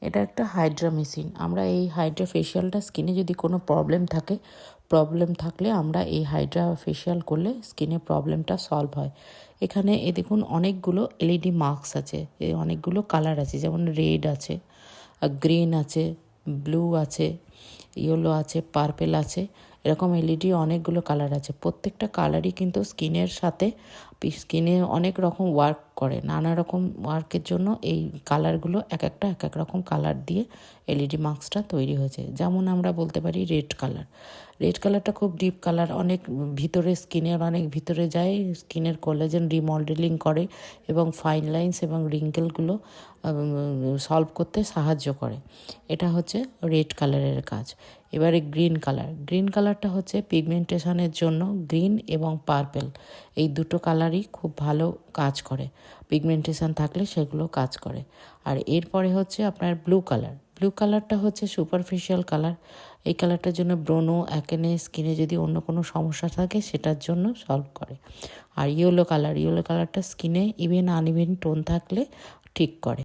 এটা একটা Hydra machine. আমরা এই হাইড্রা ফেশিয়ালটা স্কিনে যদি কোনো প্রবলেম থাকলে আমরা এই হাইড্রা ফেশিয়াল করলে স্কিনের প্রবলেমটা সলভ হয়। এখানে দেখুন অনেকগুলো এলইডি মাস্ক আছে, অনেকগুলো কালার আছে, যেমন রেড আছে, গ্রিন আছে, ব্লু আছে, ইয়েলো আছে, পার্পেল আছে, এরকম এলইডি অনেকগুলো কালার আছে। প্রত্যেকটা কালারই কিন্তু স্কিনে অনেক রকম ওয়ার্ক করে। নানা রকম ওয়ার্কের জন্য এই কালারগুলো এক এক রকম কালার দিয়ে এলইডি মাস্কটা তৈরি হয়েছে। যেমন আমরা বলতে পারি রেড কালারটা খুব ডিপ কালার, অনেক ভিতরে স্কিনের অনেক ভিতরে যায়, স্কিনের কোলাজেন রিমডেলিং করে এবং ফাইন লাইন্স এবং রিঙ্কেলগুলো সলভ করতে সাহায্য করে। এটা হচ্ছে রেড কালারের কাজ। এবারে গ্রিন কালারটা হচ্ছে পিগমেন্টেশনের জন্য। গ্রিন এবং পার্পেল এই দুটো কালারই খুব ভালো কাজ করে, পিগমেন্টেশন থাকলে সেগুলো কাজ করে। আর এরপরে হচ্ছে আপনার ব্লু কালারটা হচ্ছে সুপারফিশিয়াল কালার। এই কালারটার জন্য ব্রোনো, অ্যাকনে, স্কিনে যদি অন্য কোনো সমস্যা থাকে সেটার জন্য সলভ করে। আর ইয়েলো কালারটা স্কিনে ইভেন আনইভেন টোন থাকলে ঠিক করে।